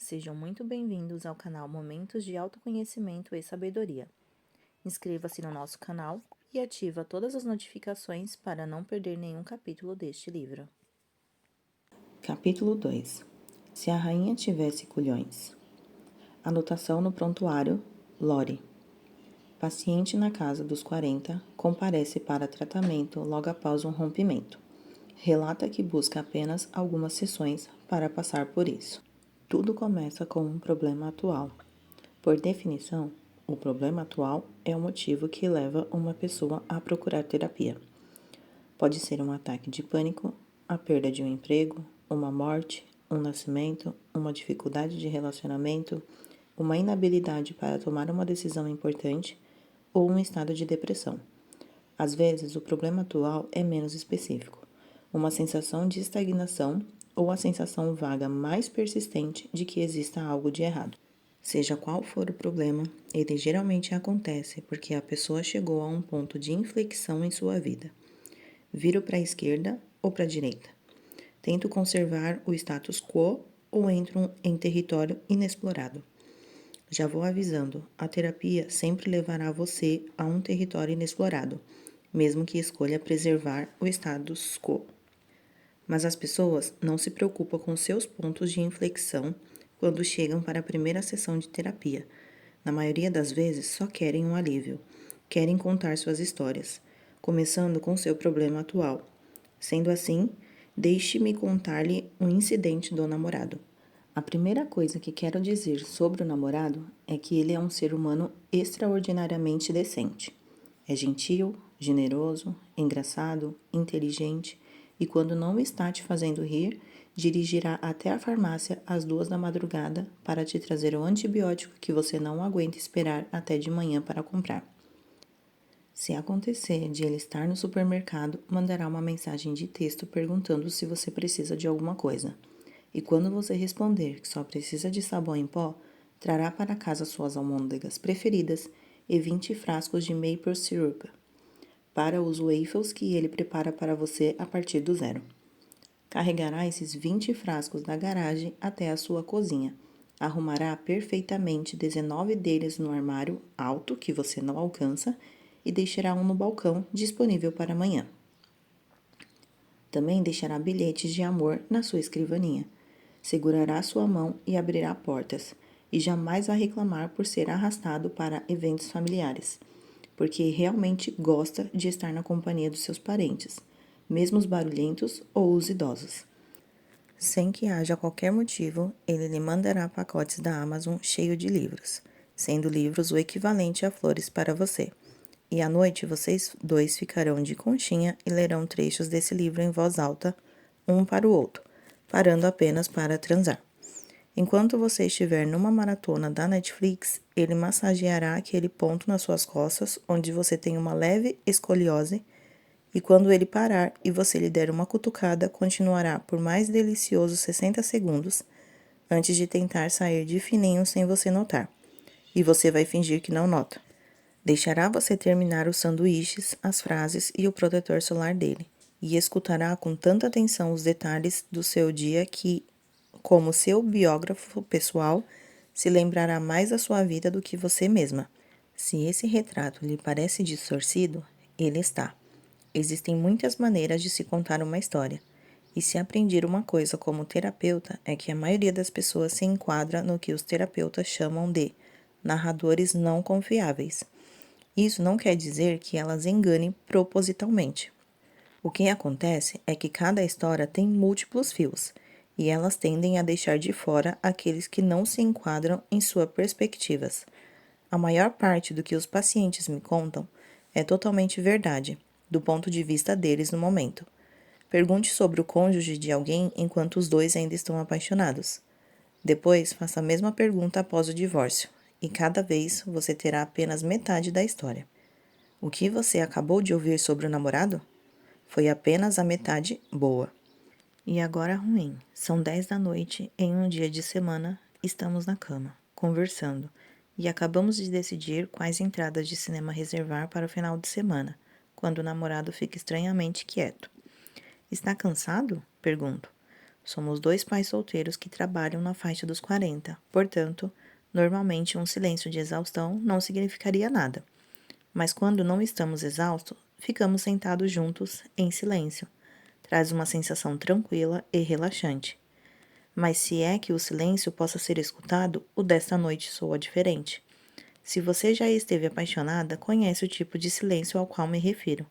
Sejam muito bem-vindos ao canal Momentos de Autoconhecimento e Sabedoria. Inscreva-se no nosso canal e ativa todas as notificações para não perder nenhum capítulo deste livro. Capítulo 2. Se a rainha tivesse culhões. Anotação no prontuário, Lore. Paciente na casa dos 40, comparece para tratamento logo após um rompimento. Relata que busca apenas algumas sessões para passar por isso. Tudo começa com um problema atual. Por definição, o problema atual é o motivo que leva uma pessoa a procurar terapia. Pode ser um ataque de pânico, a perda de um emprego, uma morte, um nascimento, uma dificuldade de relacionamento, uma inabilidade para tomar uma decisão importante ou um estado de depressão. Às vezes, o problema atual é menos específico, uma sensação de estagnação ou a sensação vaga mais persistente de que exista algo de errado. Seja qual for o problema, ele geralmente acontece porque a pessoa chegou a um ponto de inflexão em sua vida. Viro para a esquerda ou para a direita? Tento conservar o status quo ou entro em território inexplorado? Já vou avisando, a terapia sempre levará você a um território inexplorado, mesmo que escolha preservar o status quo. Mas as pessoas não se preocupam com seus pontos de inflexão quando chegam para a primeira sessão de terapia. Na maioria das vezes, só querem um alívio. Querem contar suas histórias, começando com seu problema atual. Sendo assim, deixe-me contar-lhe um incidente do namorado. A primeira coisa que quero dizer sobre o namorado é que ele é um ser humano extraordinariamente decente. É gentil, generoso, engraçado, inteligente e, quando não está te fazendo rir, dirigirá até a farmácia às 2 da madrugada para te trazer o antibiótico que você não aguenta esperar até de manhã para comprar. Se acontecer de ele estar no supermercado, mandará uma mensagem de texto perguntando se você precisa de alguma coisa. E quando você responder que só precisa de sabão em pó, trará para casa suas almôndegas preferidas e 20 frascos de maple syrup para os waffles que ele prepara para você a partir do zero. Carregará esses 20 frascos da garagem até a sua cozinha. Arrumará perfeitamente 19 deles no armário alto que você não alcança e deixará um no balcão disponível para amanhã. Também deixará bilhetes de amor na sua escrivaninha. Segurará sua mão e abrirá portas, e jamais vai reclamar por ser arrastado para eventos familiares, porque realmente gosta de estar na companhia dos seus parentes, mesmo os barulhentos ou os idosos. Sem que haja qualquer motivo, ele lhe mandará pacotes da Amazon cheio de livros, sendo livros o equivalente a flores para você. E à noite vocês dois ficarão de conchinha e lerão trechos desse livro em voz alta, um para o outro, parando apenas para transar. Enquanto você estiver numa maratona da Netflix, ele massageará aquele ponto nas suas costas onde você tem uma leve escoliose, e quando ele parar e você lhe der uma cutucada, continuará por mais deliciosos 60 segundos antes de tentar sair de fininho sem você notar. E você vai fingir que não nota. Deixará você terminar os sanduíches, as frases e o protetor solar dele, e escutará com tanta atenção os detalhes do seu dia que, como seu biógrafo pessoal, se lembrará mais da sua vida do que você mesma. Se esse retrato lhe parece distorcido, ele está. Existem muitas maneiras de se contar uma história, e se aprender uma coisa como terapeuta é que a maioria das pessoas se enquadra no que os terapeutas chamam de narradores não confiáveis. Isso não quer dizer que elas enganem propositalmente. O que acontece é que cada história tem múltiplos fios, e elas tendem a deixar de fora aqueles que não se enquadram em suas perspectivas. A maior parte do que os pacientes me contam é totalmente verdade, do ponto de vista deles no momento. Pergunte sobre o cônjuge de alguém enquanto os dois ainda estão apaixonados. Depois, faça a mesma pergunta após o divórcio, e cada vez você terá apenas metade da história. O que você acabou de ouvir sobre o namorado? Foi apenas a metade boa. E agora ruim. São 10 da noite, em um dia de semana, estamos na cama, conversando, e acabamos de decidir quais entradas de cinema reservar para o final de semana, quando o namorado fica estranhamente quieto. Está cansado? Pergunto. Somos dois pais solteiros que trabalham na faixa dos 40. Portanto, normalmente um silêncio de exaustão não significaria nada. Mas quando não estamos exaustos, ficamos sentados juntos, em silêncio. Traz uma sensação tranquila e relaxante. Mas se é que o silêncio possa ser escutado, o desta noite soa diferente. Se você já esteve apaixonada, conhece o tipo de silêncio ao qual me refiro,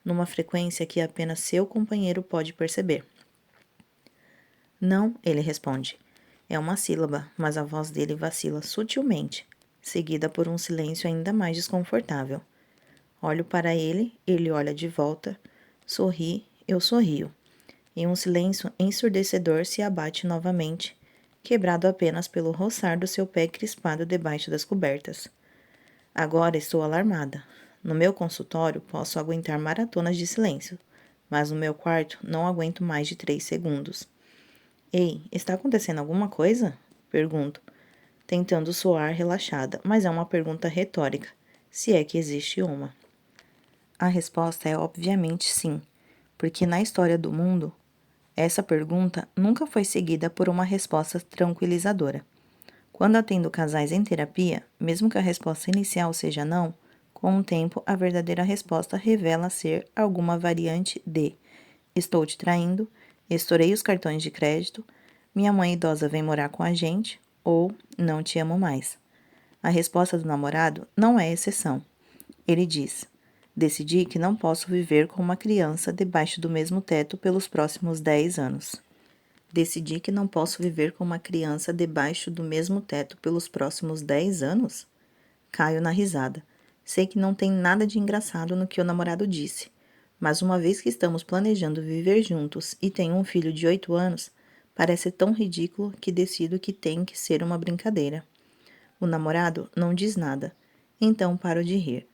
numa frequência que apenas seu companheiro pode perceber. Não, ele responde. É uma sílaba, mas a voz dele vacila sutilmente, seguida por um silêncio ainda mais desconfortável. Olho para ele, ele olha de volta, sorri, eu sorrio. E um silêncio ensurdecedor se abate novamente, quebrado apenas pelo roçar do seu pé crispado debaixo das cobertas. Agora estou alarmada. No meu consultório posso aguentar maratonas de silêncio, mas no meu quarto não aguento mais de 3 segundos. Ei, está acontecendo alguma coisa? Pergunto, tentando soar relaxada, mas é uma pergunta retórica, se é que existe uma. A resposta é obviamente sim, porque na história do mundo, essa pergunta nunca foi seguida por uma resposta tranquilizadora. Quando atendo casais em terapia, mesmo que a resposta inicial seja não, com o tempo a verdadeira resposta revela ser alguma variante de estou te traindo, estourei os cartões de crédito, minha mãe idosa vem morar com a gente ou não te amo mais. A resposta do namorado não é exceção. Ele diz: decidi que não posso viver com uma criança debaixo do mesmo teto pelos próximos 10 anos. Decidi que não posso viver com uma criança debaixo do mesmo teto pelos próximos 10 anos? Caio na risada. Sei que não tem nada de engraçado no que o namorado disse, mas uma vez que estamos planejando viver juntos e tenho um filho de 8 anos, parece tão ridículo que decido que tem que ser uma brincadeira. O namorado não diz nada, então paro de rir.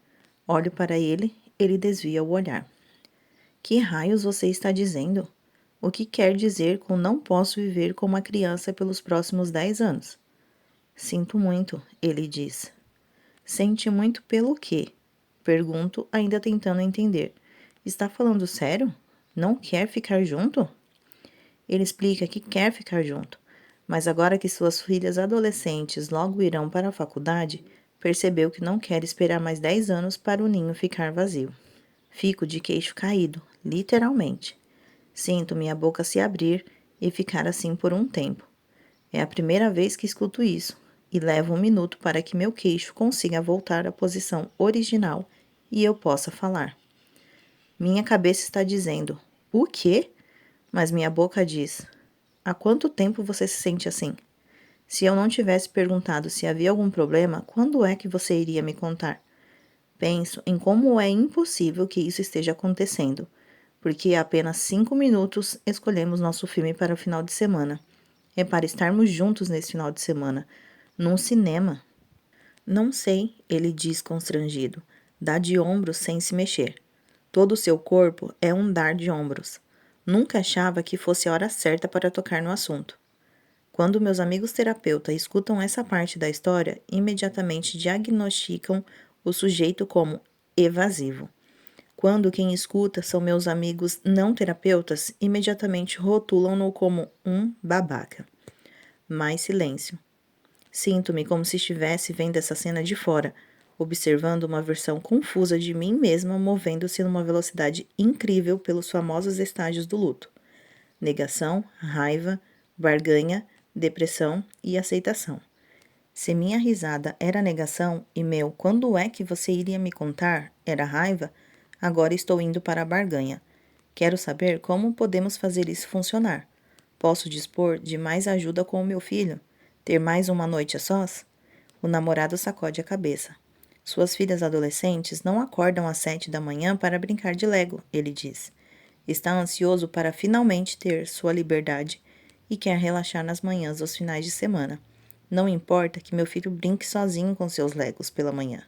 Olho para ele, ele desvia o olhar. Que raios você está dizendo? O que quer dizer com não posso viver com uma criança pelos próximos 10 anos? Sinto muito, ele diz. Sente muito pelo quê? Pergunto, ainda tentando entender. Está falando sério? Não quer ficar junto? Ele explica que quer ficar junto, mas agora que suas filhas adolescentes logo irão para a faculdade, percebeu que não quer esperar mais 10 anos para o ninho ficar vazio. Fico de queixo caído, literalmente. Sinto minha boca se abrir e ficar assim por um tempo. É a primeira vez que escuto isso, e leva um minuto para que meu queixo consiga voltar à posição original e eu possa falar. Minha cabeça está dizendo, o quê? Mas minha boca diz, há quanto tempo você se sente assim? Se eu não tivesse perguntado se havia algum problema, quando é que você iria me contar? Penso em como é impossível que isso esteja acontecendo, porque há apenas 5 minutos escolhemos nosso filme para o final de semana. É para estarmos juntos nesse final de semana, num cinema. Não sei, ele diz constrangido. Dá de ombros sem se mexer. Todo o seu corpo é um dar de ombros. Nunca achava que fosse a hora certa para tocar no assunto. Quando meus amigos terapeutas escutam essa parte da história, imediatamente diagnosticam o sujeito como evasivo. Quando quem escuta são meus amigos não terapeutas, imediatamente rotulam-no como um babaca. Mais silêncio. Sinto-me como se estivesse vendo essa cena de fora, observando uma versão confusa de mim mesma movendo-se numa velocidade incrível pelos famosos estágios do luto. Negação, raiva, barganha, depressão e aceitação. Se minha risada era negação e meu quando é que você iria me contar era raiva, agora estou indo para a barganha. Quero saber como podemos fazer isso funcionar. Posso dispor de mais ajuda com o meu filho? Ter mais uma noite a sós? O namorado sacode a cabeça. Suas filhas adolescentes não acordam às 7 da manhã para brincar de Lego, ele diz. Está ansioso para finalmente ter sua liberdade e quer relaxar nas manhãs dos finais de semana. Não importa que meu filho brinque sozinho com seus Legos pela manhã.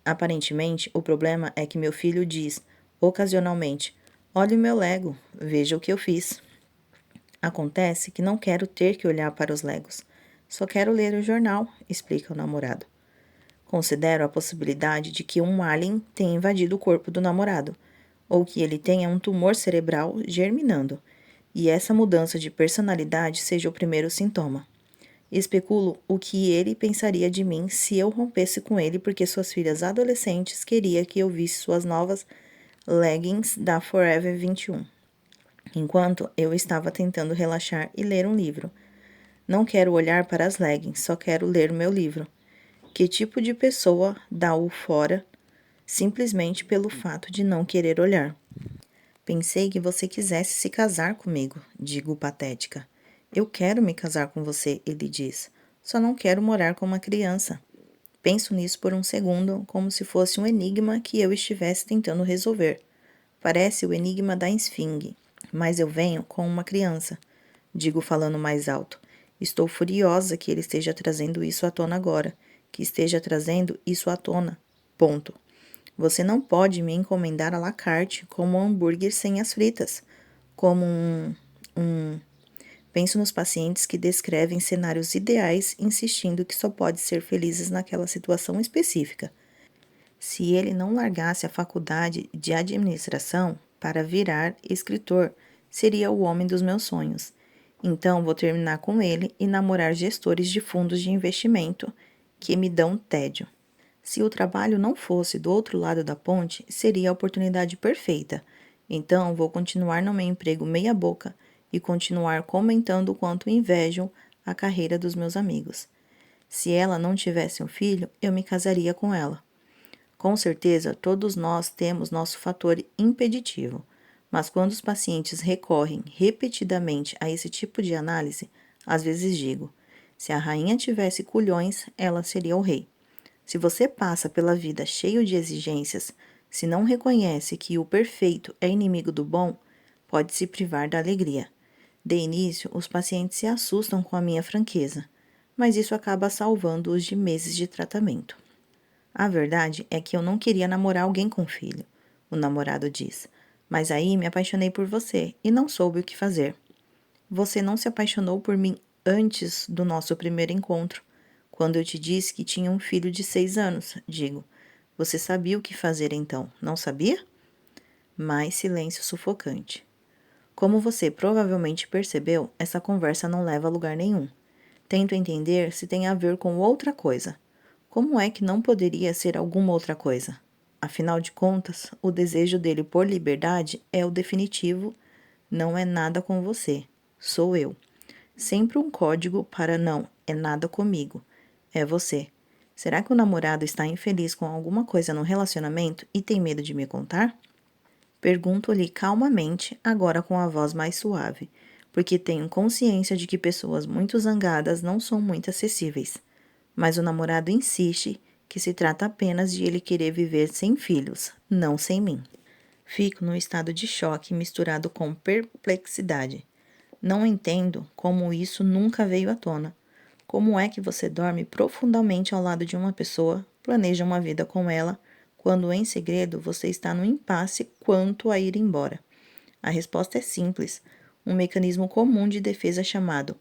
Aparentemente, o problema é que meu filho diz, ocasionalmente, olhe o meu Lego, veja o que eu fiz. Acontece que não quero ter que olhar para os Legos. Só quero ler o jornal, explica o namorado. Considero a possibilidade de que um alien tenha invadido o corpo do namorado, ou que ele tenha um tumor cerebral germinando, e essa mudança de personalidade seja o primeiro sintoma. Especulo o que ele pensaria de mim se eu rompesse com ele porque suas filhas adolescentes queriam que eu visse suas novas leggings da Forever 21, enquanto eu estava tentando relaxar e ler um livro. Não quero olhar para as leggings, só quero ler o meu livro. Que tipo de pessoa dá-o fora simplesmente pelo fato de não querer olhar? Pensei que você quisesse se casar comigo, digo patética. Eu quero me casar com você, ele diz. Só não quero morar com uma criança. Penso nisso por um segundo, como se fosse um enigma que eu estivesse tentando resolver. Parece o enigma da esfinge, mas eu venho com uma criança. Digo falando mais alto. Estou furiosa que ele esteja trazendo isso à tona agora. Que esteja trazendo isso à tona. Ponto. Você não pode me encomendar à la carte como um hambúrguer sem as fritas. Como Penso nos pacientes que descrevem cenários ideais, insistindo que só pode ser felizes naquela situação específica. Se ele não largasse a faculdade de administração para virar escritor, seria o homem dos meus sonhos. Então vou terminar com ele e namorar gestores de fundos de investimento que me dão tédio. Se o trabalho não fosse do outro lado da ponte, seria a oportunidade perfeita. Então vou continuar no meu emprego meia boca e continuar comentando o quanto invejam a carreira dos meus amigos. Se ela não tivesse um filho, eu me casaria com ela. Com certeza, todos nós temos nosso fator impeditivo, mas quando os pacientes recorrem repetidamente a esse tipo de análise, às vezes digo: se a rainha tivesse culhões, ela seria o rei. Se você passa pela vida cheio de exigências, se não reconhece que o perfeito é inimigo do bom, pode se privar da alegria. De início, os pacientes se assustam com a minha franqueza, mas isso acaba salvando-os de meses de tratamento. A verdade é que eu não queria namorar alguém com filho, o namorado diz. Mas aí me apaixonei por você e não soube o que fazer. Você não se apaixonou por mim antes do nosso primeiro encontro, quando eu te disse que tinha um filho de 6 anos, digo. Você sabia o que fazer então, não sabia? Mais silêncio sufocante. Como você provavelmente percebeu, essa conversa não leva a lugar nenhum. Tento entender se tem a ver com outra coisa. Como é que não poderia ser alguma outra coisa? Afinal de contas, o desejo dele por liberdade é o definitivo, não é nada com você, sou eu. Sempre um código para não é nada comigo, é você. Será que o namorado está infeliz com alguma coisa no relacionamento e tem medo de me contar? Pergunto-lhe calmamente, agora com a voz mais suave, porque tenho consciência de que pessoas muito zangadas não são muito acessíveis. Mas o namorado insiste que se trata apenas de ele querer viver sem filhos, não sem mim. Fico num estado de choque misturado com perplexidade. Não entendo como isso nunca veio à tona. Como é que você dorme profundamente ao lado de uma pessoa, planeja uma vida com ela, quando em segredo você está no impasse quanto a ir embora? A resposta é simples, um mecanismo comum de defesa chamado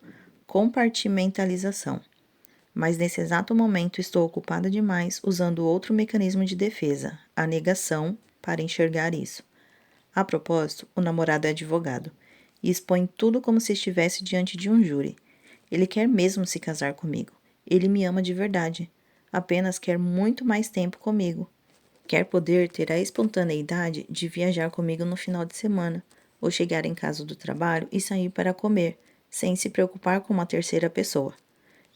compartimentalização. Mas nesse exato momento estou ocupada demais usando outro mecanismo de defesa, a negação, para enxergar isso. A propósito, o namorado é advogado e expõe tudo como se estivesse diante de um júri. Ele quer mesmo se casar comigo. Ele me ama de verdade. Apenas quer muito mais tempo comigo. Quer poder ter a espontaneidade de viajar comigo no final de semana, ou chegar em casa do trabalho e sair para comer, sem se preocupar com uma terceira pessoa.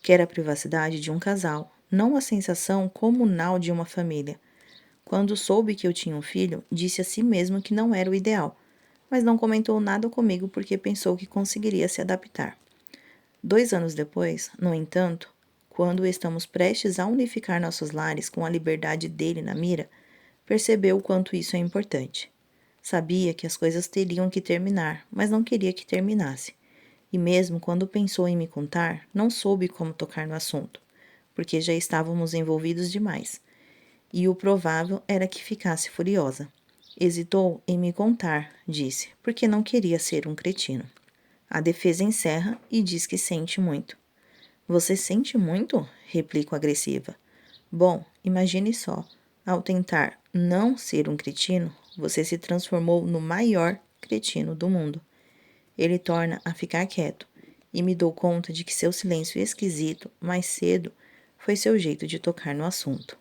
Quer a privacidade de um casal, não a sensação comunal de uma família. Quando soube que eu tinha um filho, disse a si mesmo que não era o ideal, mas não comentou nada comigo porque pensou que conseguiria se adaptar. 2 anos depois, no entanto, quando estamos prestes a unificar nossos lares com a liberdade dele na mira, percebeu o quanto isso é importante. Sabia que as coisas teriam que terminar, mas não queria que terminasse. E mesmo quando pensou em me contar, não soube como tocar no assunto, porque já estávamos envolvidos demais. E o provável era que ficasse furiosa. Hesitou em me contar, disse, porque não queria ser um cretino. A defesa encerra e diz que sente muito. Você sente muito? Replico agressiva. Bom, imagine só. Ao tentar não ser um cretino, você se transformou no maior cretino do mundo. Ele torna a ficar quieto, e me dou conta de que seu silêncio esquisito, mais cedo, foi seu jeito de tocar no assunto.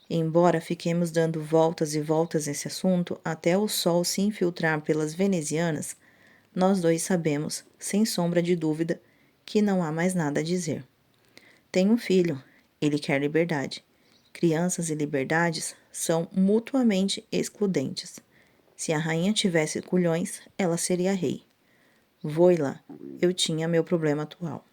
Embora fiquemos dando voltas e voltas nesse assunto até o sol se infiltrar pelas venezianas, nós dois sabemos, sem sombra de dúvida, que não há mais nada a dizer. Tenho um filho, ele quer liberdade. Crianças e liberdades são mutuamente excludentes. Se a rainha tivesse culhões, ela seria rei. Voila, eu tinha meu problema atual.